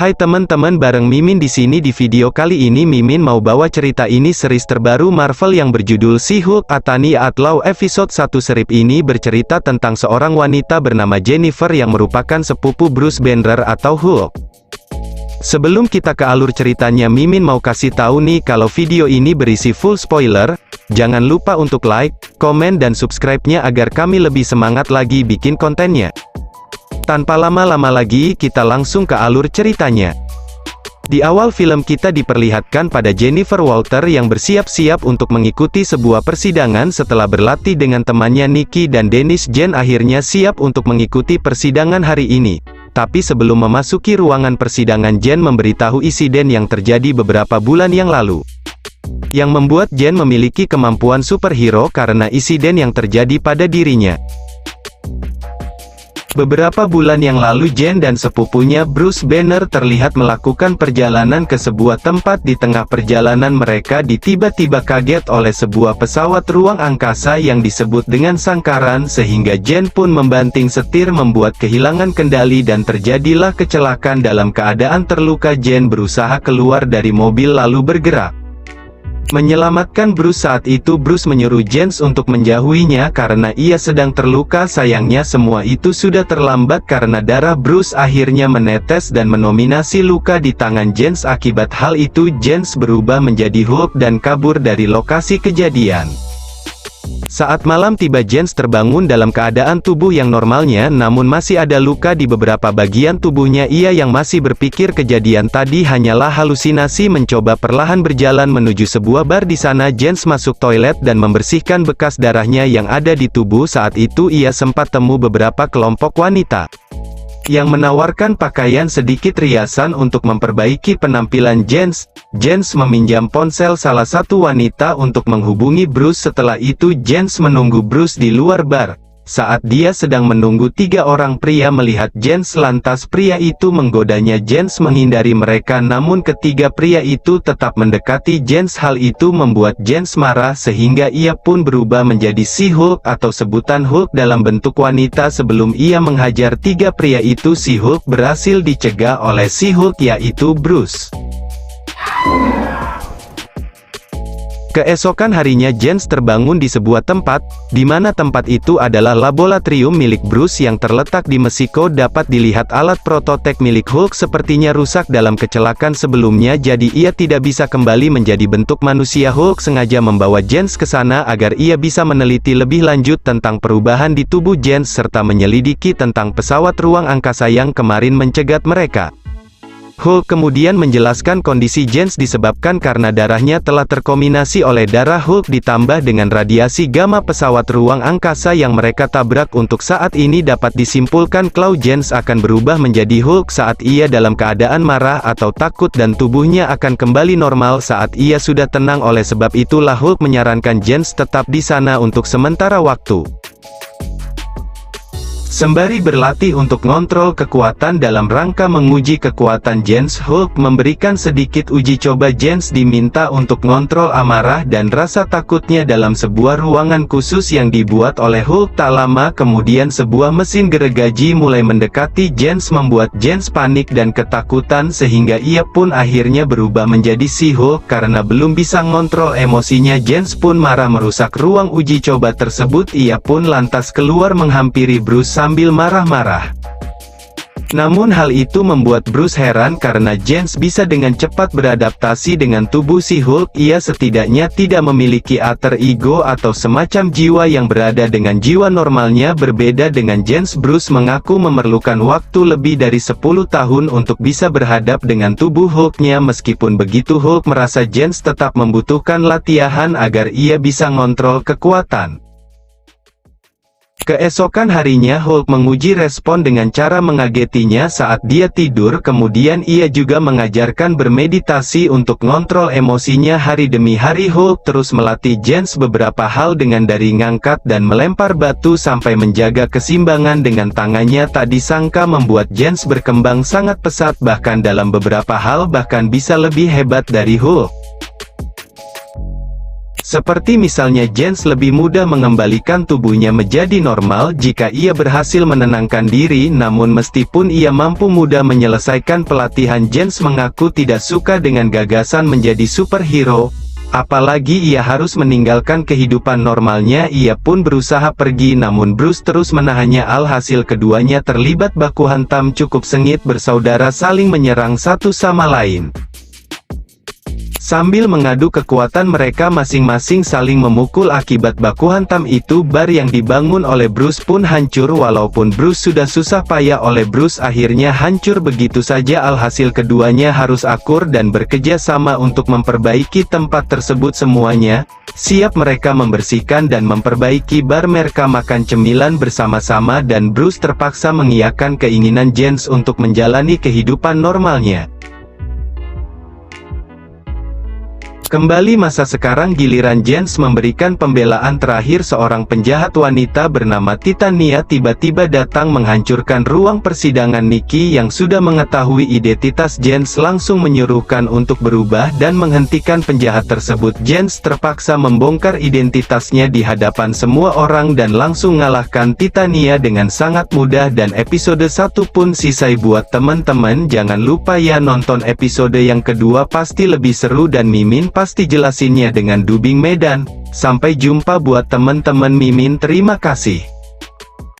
Hai teman-teman, bareng Mimin di sini. Di video kali ini Mimin mau bawa cerita ini series terbaru Marvel yang berjudul She-Hulk Attorney at Law episode 1. Serip ini bercerita tentang seorang wanita bernama Jennifer yang merupakan sepupu Bruce Banner atau Hulk. Sebelum kita ke alur ceritanya, Mimin mau kasih tahu nih kalau video ini berisi full spoiler. Jangan lupa untuk like, komen dan subscribe-nya agar kami lebih semangat lagi bikin kontennya. Tanpa lama-lama lagi, kita langsung ke alur ceritanya. Di awal film kita diperlihatkan pada Jennifer Walters yang bersiap-siap untuk mengikuti sebuah persidangan setelah berlatih dengan temannya Nikki dan Dennis. Jen akhirnya siap untuk mengikuti persidangan hari ini. Tapi sebelum memasuki ruangan persidangan, Jen memberitahu insiden yang terjadi beberapa bulan yang lalu. Yang membuat Jen memiliki kemampuan superhero karena insiden yang terjadi pada dirinya. Beberapa bulan yang lalu, Jen dan sepupunya Bruce Banner terlihat melakukan perjalanan ke sebuah tempat. Di tengah perjalanan mereka tiba-tiba kaget oleh sebuah pesawat ruang angkasa yang disebut dengan sangkaran, sehingga Jen pun membanting setir membuat kehilangan kendali dan terjadilah kecelakaan. Dalam keadaan terluka, Jen berusaha keluar dari mobil lalu bergerak menyelamatkan Bruce. Saat itu Bruce menyuruh Jen untuk menjauhinya karena ia sedang terluka. Sayangnya semua itu sudah terlambat karena darah Bruce akhirnya menetes dan mendominasi luka di tangan Jen. Akibat hal itu Jen berubah menjadi Hulk dan kabur dari lokasi kejadian. Saat malam tiba, Jen terbangun dalam keadaan tubuh yang normalnya, namun masih ada luka di beberapa bagian tubuhnya. Ia yang masih berpikir kejadian tadi hanyalah halusinasi, mencoba perlahan berjalan menuju sebuah bar. Di sana Jen masuk toilet dan membersihkan bekas darahnya yang ada di tubuh. Saat itu ia sempat temu beberapa kelompok wanita yang menawarkan pakaian sedikit riasan untuk memperbaiki penampilan Jen. Jen meminjam ponsel salah satu wanita untuk menghubungi Bruce. Setelah itu Jen menunggu Bruce di luar bar. Saat dia sedang menunggu, 3 orang pria melihat Jen, lantas pria itu menggodanya. Jen menghindari mereka, namun ketiga pria itu tetap mendekati Jen. Hal itu membuat Jen marah sehingga ia pun berubah menjadi She-Hulk atau sebutan Hulk dalam bentuk wanita. Sebelum ia menghajar 3 pria itu, She-Hulk berhasil dicegah oleh She-Hulk yaitu Bruce. Keesokan harinya Jen terbangun di sebuah tempat, di mana tempat itu adalah laboratorium milik Bruce yang terletak di Meksiko. Dapat dilihat alat prototipe milik Hulk sepertinya rusak dalam kecelakaan sebelumnya, jadi ia tidak bisa kembali menjadi bentuk manusia. Hulk sengaja membawa Jen ke sana agar ia bisa meneliti lebih lanjut tentang perubahan di tubuh Jen, serta menyelidiki tentang pesawat ruang angkasa yang kemarin mencegat mereka. Hulk kemudian menjelaskan kondisi Jen disebabkan karena darahnya telah terkombinasi oleh darah Hulk ditambah dengan radiasi gamma pesawat ruang angkasa yang mereka tabrak. Untuk saat ini dapat disimpulkan kalau Jen akan berubah menjadi Hulk saat ia dalam keadaan marah atau takut, dan tubuhnya akan kembali normal saat ia sudah tenang. Oleh sebab itulah Hulk menyarankan Jen tetap di sana untuk sementara waktu, sembari berlatih untuk ngontrol kekuatan dalam rangka menguji kekuatan Jen. Hulk memberikan sedikit uji coba. Jen diminta untuk ngontrol amarah dan rasa takutnya dalam sebuah ruangan khusus yang dibuat oleh Hulk. Tak lama kemudian sebuah mesin gergaji mulai mendekati Jen, membuat Jen panik dan ketakutan sehingga ia pun akhirnya berubah menjadi She-Hulk. Karena belum bisa ngontrol emosinya, Jen pun marah merusak ruang uji coba tersebut. Ia pun lantas keluar menghampiri Bruce sambil marah-marah. Namun hal itu membuat Bruce heran karena Jen bisa dengan cepat beradaptasi dengan tubuh si Hulk. Ia setidaknya tidak memiliki alter ego atau semacam jiwa yang berada dengan jiwa normalnya. Berbeda dengan Jen, Bruce mengaku memerlukan waktu lebih dari 10 tahun untuk bisa berhadap dengan tubuh Hulknya. Meskipun begitu, Hulk merasa Jen tetap membutuhkan latihan agar ia bisa ngontrol kekuatan. Keesokan harinya Hulk menguji respon dengan cara mengagetinya saat dia tidur. Kemudian ia juga mengajarkan bermeditasi untuk ngontrol emosinya. Hari demi hari Hulk terus melatih Jen beberapa hal, dengan dari ngangkat dan melempar batu sampai menjaga keseimbangan dengan tangannya. Tak disangka membuat Jen berkembang sangat pesat, bahkan dalam beberapa hal bahkan bisa lebih hebat dari Hulk. Seperti misalnya Jens lebih mudah mengembalikan tubuhnya menjadi normal jika ia berhasil menenangkan diri, namun meskipun ia mampu mudah menyelesaikan pelatihan, Jens mengaku tidak suka dengan gagasan menjadi superhero. Apalagi ia harus meninggalkan kehidupan normalnya. Ia pun berusaha pergi, namun Bruce terus menahannya. Alhasil keduanya terlibat baku hantam cukup sengit, bersaudara saling menyerang satu sama lain. Sambil mengadu kekuatan, mereka masing-masing saling memukul. Akibat baku hantam itu, bar yang dibangun oleh Bruce pun hancur. Walaupun Bruce sudah susah payah oleh Bruce akhirnya hancur begitu saja. Alhasil keduanya harus akur dan bekerja sama untuk memperbaiki tempat tersebut. Semuanya siap, mereka membersihkan dan memperbaiki bar. Mereka makan cemilan bersama-sama dan Bruce terpaksa mengiyakan keinginan Jens untuk menjalani kehidupan normalnya. Kembali masa sekarang, giliran Jens memberikan pembelaan terakhir. Seorang penjahat wanita bernama Titania tiba-tiba datang menghancurkan ruang persidangan. Nikki yang sudah mengetahui identitas Jens langsung menyuruhkan untuk berubah dan menghentikan penjahat tersebut. Jens terpaksa membongkar identitasnya di hadapan semua orang dan langsung mengalahkan Titania dengan sangat mudah. Dan episode 1 pun selesai. Buat teman-teman jangan lupa ya nonton episode yang kedua, pasti lebih seru dan Mimin pasti jelasinnya dengan dubbing Medan. Sampai jumpa buat teman-teman Mimin, terima kasih.